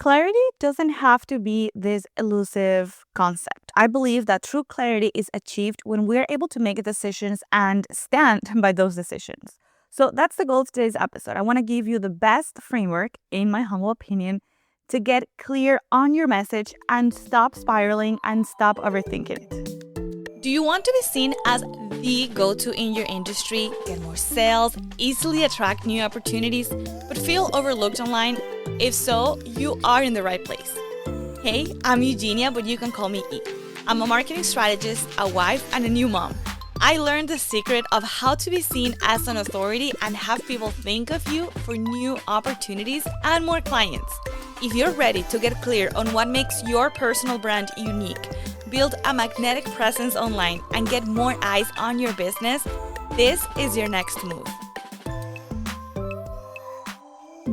Clarity doesn't have to be this elusive concept. I believe that true clarity is achieved when we're able to make decisions and stand by those decisions. So that's the goal of today's episode. I want to give you the best framework, in my humble opinion, to get clear on your message and stop spiraling and stop overthinking it. Do you want to be seen as the go-to in your industry, get more sales, easily attract new opportunities, but feel overlooked online? If so, you are in the right place. Hey, I'm Eugenia, but you can call me E. I'm a marketing strategist, a wife, and a new mom. I learned the secret of how to be seen as an authority and have people think of you for new opportunities and more clients. If you're ready to get clear on what makes your personal brand unique, build a magnetic presence online, and get more eyes on your business, this is your next move.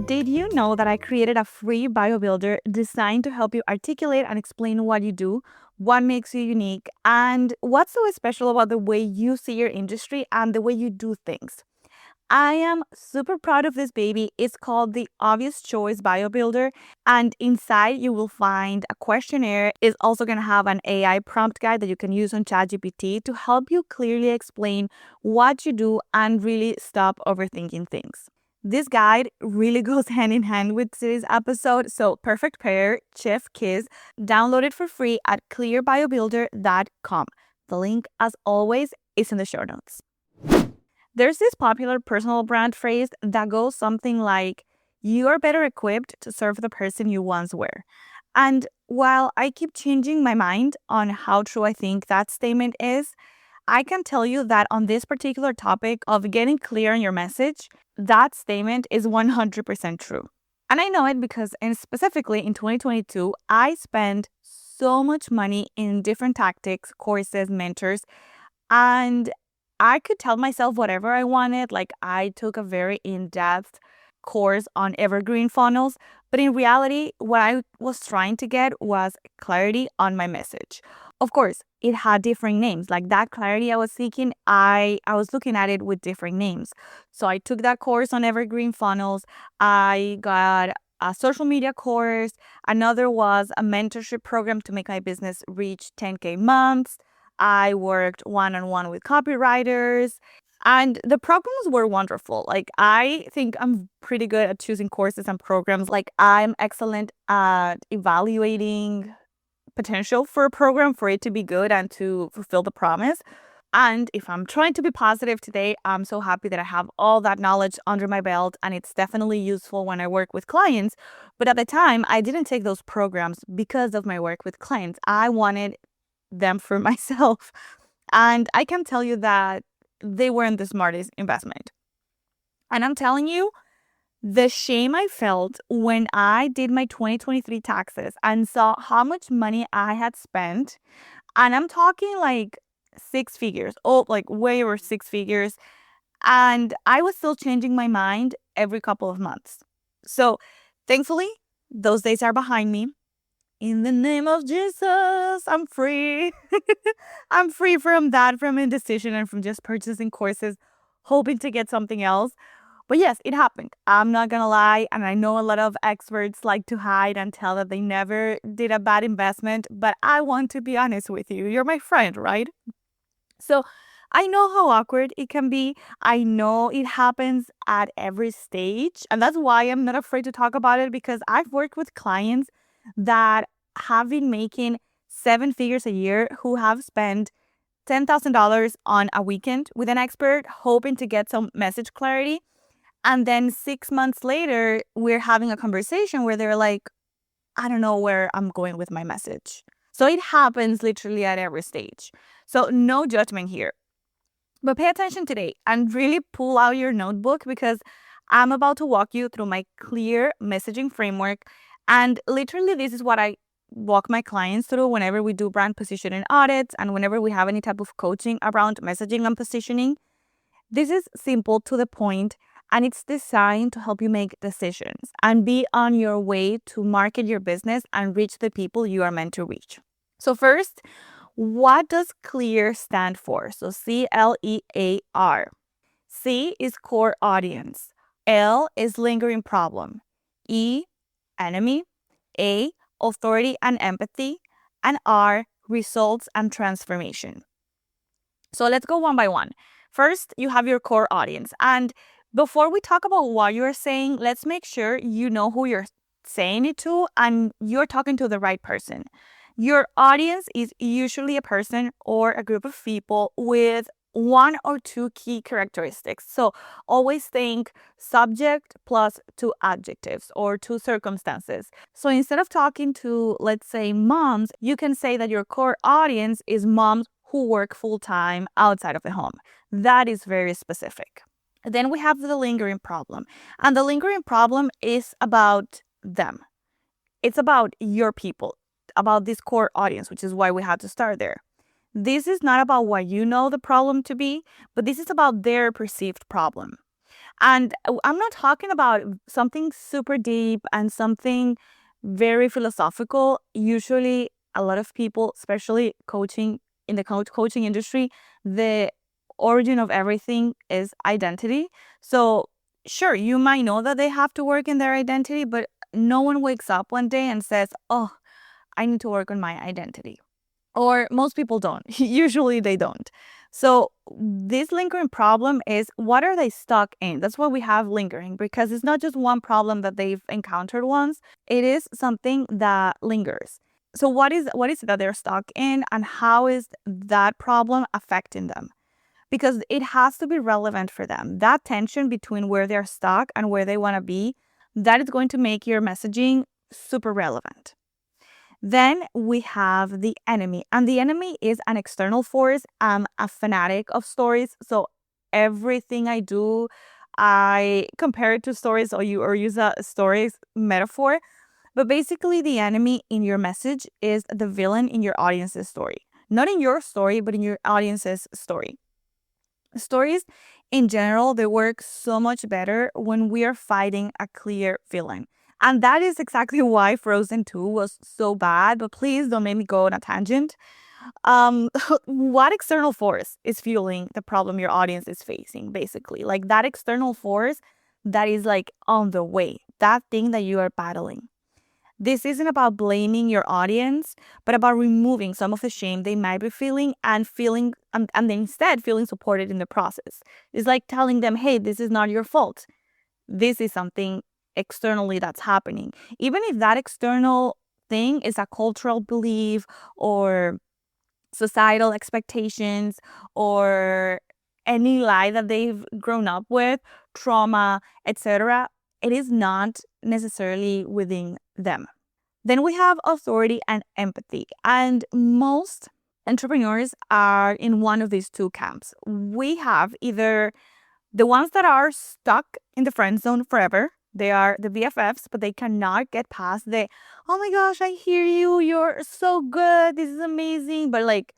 Did you know that I created a free bio builder designed to help you articulate and explain what you do, what makes you unique, and what's so special about the way you see your industry and the way you do things? I am super proud of this baby. It's called the Obvious Choice Bio Builder, and inside you will find a questionnaire. It's also going to have an AI prompt guide that you can use on ChatGPT to help you clearly explain what you do and really stop overthinking things. This guide really goes hand in hand with today's episode, so perfect pair, chef kiss. Download it for free at clearbiobuilder.com. The link, as always, is in the show notes. There's this popular personal brand phrase that goes something like, you are better equipped to serve the person you once were. And while I keep changing my mind on how true I think that statement is, I can tell you that on this particular topic of getting clear on your message, that statement is 100% true. And I know it because, and specifically in 2022, I spent so much money in different tactics, courses, mentors, and I could tell myself whatever I wanted. Like, I took a very in-depth course on evergreen funnels, but in reality, what I was trying to get was clarity on my message. Of course, it had different names. Like, that clarity I was seeking, I was looking at it with different names. So I took that course on evergreen funnels. I got a social media course. Another was a mentorship program to make my business reach 10K months. I worked one-on-one with copywriters, and the programs were wonderful. Like, I think I'm pretty good at choosing courses and programs. Like, I'm excellent at evaluating potential for a program for it to be good and to fulfill the promise. And if I'm trying to be positive today, I'm so happy that I have all that knowledge under my belt, and it's definitely useful when I work with clients. But at the time, I didn't take those programs because of my work with clients. I wanted them for myself. And I can tell you that they weren't the smartest investment. And I'm telling you, the shame I felt when I did my 2023 taxes and saw how much money I had spent, and I'm talking like six figures, like way over six figures, and I was still changing my mind every couple of months. So thankfully, those days are behind me. In the name of Jesus, I'm free. I'm free from that, from indecision, and from just purchasing courses, hoping to get something else. But yes, it happened. I'm not going to lie. And I know a lot of experts like to hide and tell that they never did a bad investment. But I want to be honest with you. You're my friend, right? So I know how awkward it can be. I know it happens at every stage. And that's why I'm not afraid to talk about it, because I've worked with clients that have been making 7 figures a year who have spent $10,000 on a weekend with an expert, hoping to get some message clarity. And then 6 months later, we're having a conversation where they're like, I don't know where I'm going with my message. So it happens literally at every stage. So no judgment here. But pay attention today and really pull out your notebook, because I'm about to walk you through my clear messaging framework. And literally, this is what I walk my clients through whenever we do brand positioning audits and whenever we have any type of coaching around messaging and positioning. This is simple, to the point, and it's designed to help you make decisions and be on your way to market your business and reach the people you are meant to reach. So first, what does CLEAR stand for? So C.L.E.A.R. C is core audience. L is lingering problem. E, enemy. A, authority and empathy, and R, results and transformation. So let's go one by one. First, you have your core audience. And before we talk about what you're saying, let's make sure you know who you're saying it to and you're talking to the right person. Your audience is usually a person or a group of people with one or two key characteristics. So always think subject plus two adjectives or two circumstances. So instead of talking to, let's say, moms, you can say that your core audience is moms who work full time outside of the home. That is very specific. Then we have the lingering problem. And the lingering problem is about them. It's about your people, about this core audience, which is why we had to start there. This is not about what you know the problem to be, but this is about their perceived problem. And I'm not talking about something super deep and something very philosophical. Usually, a lot of people, especially coaching in the coaching industry, the origin of everything is identity. So, sure, you might know that they have to work in their identity, but no one wakes up one day and says, "Oh, I need to work on my identity." Or most people don't. Usually they don't. So this lingering problem is, what are they stuck in? That's why we have lingering, because it's not just one problem that they've encountered once. It is something that lingers. So what is it that they're stuck in, and how is that problem affecting them? Because it has to be relevant for them. That tension between where they're stuck and where they want to be, that is going to make your messaging super relevant. Then we have the enemy, and the enemy is an external force. I'm a fanatic of stories, so everything I do, I compare it to stories or use a stories metaphor. But basically, the enemy in your message is the villain in your audience's story, not in your story, but in your audience's story. Stories in general, they work so much better when we are fighting a clear villain. And that is exactly why Frozen 2 was so bad. But please don't make me go on a tangent. Um, what external force is fueling the problem your audience is facing, basically? Like that external force that is like on the way, that thing that you are battling. This isn't about blaming your audience, but about removing some of the shame they might be feeling and then instead feeling supported in the process. It's like telling them, hey, this is not your fault. This is something externally that's happening. Even if that external thing is a cultural belief or societal expectations or any lie that they've grown up with, trauma, etc., it is not necessarily within them. Then we have authority and empathy. And most entrepreneurs are in one of these two camps. We have either the ones that are stuck in the friend zone forever. They are the BFFs, but they cannot get past the, oh my gosh, I hear you. You're so good. This is amazing. But like,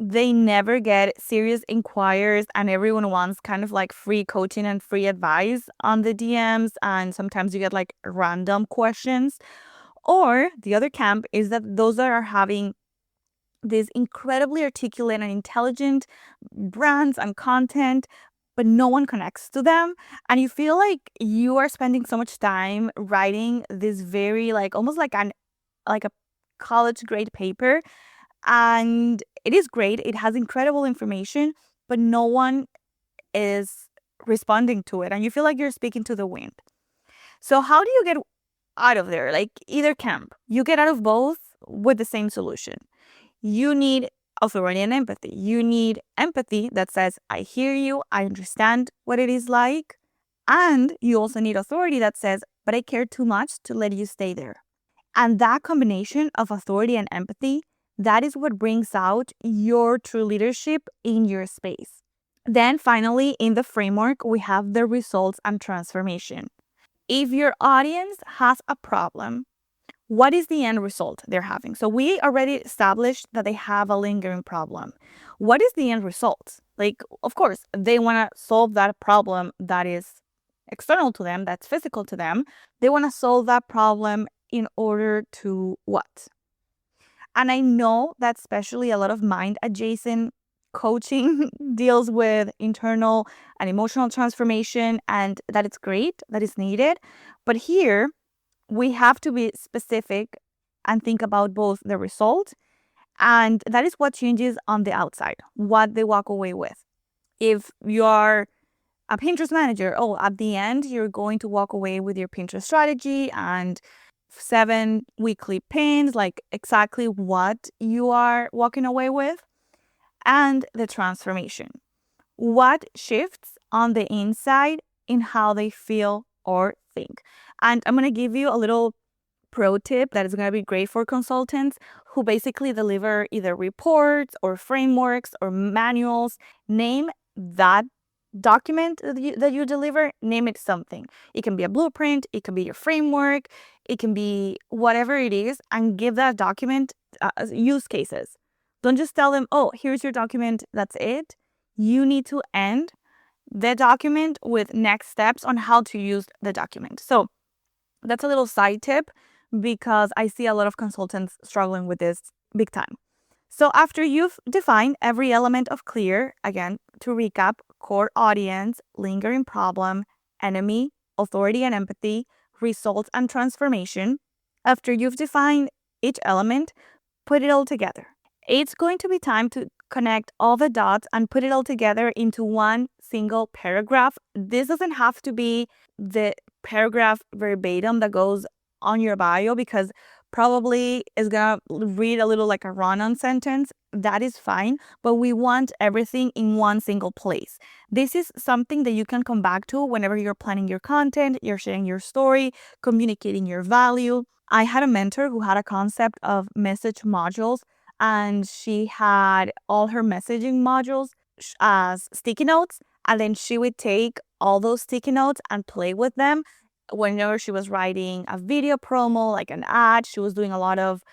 they never get serious inquiries, and everyone wants kind of like free coaching and free advice on the DMs. And sometimes you get like random questions. Or the other camp is that those that are having these incredibly articulate and intelligent brands and content, but no one connects to them. And you feel like you are spending so much time writing this very like almost like a college grade paper. And it is great. It has incredible information, but no one is responding to it. And you feel like you're speaking to the wind. So how do you get out of there? Like either camp. You get out of both with the same solution. You need authority and empathy. You need empathy that says, I hear you, I understand what it is like. And you also need authority that says, but I care too much to let you stay there. And that combination of authority and empathy, that is what brings out your true leadership in your space. Then finally, in the framework, we have the results and transformation. If your audience has a problem, what is the end result they're having? So we already established that they have a lingering problem. What is the end result? Like, of course, they want to solve that problem that is external to them, that's physical to them. They want to solve that problem in order to what? And I know that especially a lot of mind adjacent coaching deals with internal and emotional transformation, and that it's great, that is needed. But here, we have to be specific and think about both the result, and that is what changes on the outside, what they walk away with. If you are a Pinterest manager, oh, at the end, you're going to walk away with your Pinterest strategy and 7 weekly pins, like exactly what you are walking away with, and the transformation. What shifts on the inside in how they feel or think. And I'm going to give you a little pro tip that is going to be great for consultants who basically deliver either reports or frameworks or manuals. Name that document that you deliver, name it something. It can be a blueprint, it can be your framework, it can be whatever it is, and give that document use cases. Don't just tell them, oh, here's your document, that's it. You need to end the document with next steps on how to use the document. So that's a little side tip because I see a lot of consultants struggling with this big time. So after you've defined every element of C.L.E.A.R, again, to recap, core audience, lingering problem, enemy, authority and empathy, results and transformation, after you've defined each element, put it all together. It's going to be time to connect all the dots and put it all together into one single paragraph. This doesn't have to be the paragraph verbatim that goes on your bio because probably is gonna read a little like a run-on sentence. That is fine, but we want everything in one single place. This is something that you can come back to whenever you're planning your content, you're sharing your story, communicating your value. I had a mentor who had a concept of message modules, and she had all her messaging modules as sticky notes, and then she would take all those sticky notes and play with them whenever she was writing a video promo, like an ad. She was doing a lot of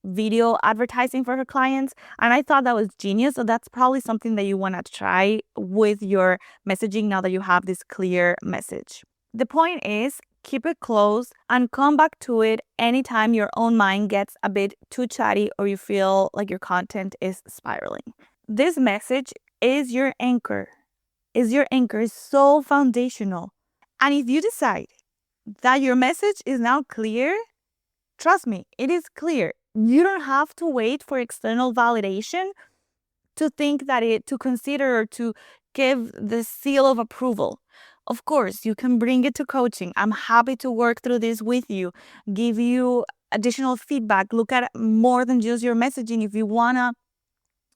video advertising for her clients, and I thought that was genius. So that's probably something that you want to try with your messaging now that you have this clear message. The point is, keep it close and come back to it anytime your own mind gets a bit too chatty or you feel like your content is spiraling. This message is your anchor. Is so foundational. And if you decide that your message is now clear, trust me, it is clear. You don't have to wait for external validation to think that to consider or to give the seal of approval. Of course, you can bring it to coaching. I'm happy to work through this with you, give you additional feedback, look at more than just your messaging. If you want to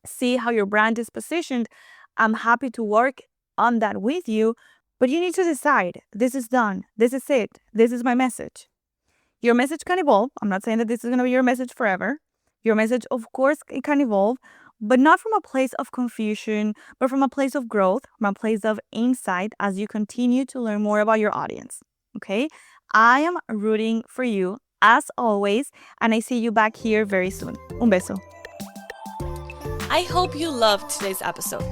see how your brand is positioned, I'm happy to work on that with you. But you need to decide, this is done, this is it, this is my message. Your message can evolve. I'm not saying that this is going to be your message forever. Your message, of course, it can evolve, but not from a place of confusion, but from a place of growth, from a place of insight as you continue to learn more about your audience. Okay? I am rooting for you as always, and I see you back here very soon. Un beso. I hope you loved today's episode.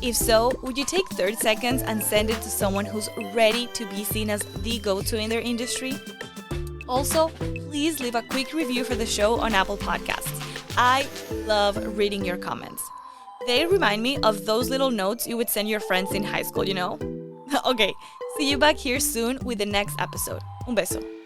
If so, would you take 30 seconds and send it to someone who's ready to be seen as the go-to in their industry? Also, please leave a quick review for the show on Apple Podcasts. I love reading your comments. They remind me of those little notes you would send your friends in high school, you know? Okay, see you back here soon with the next episode. Un beso.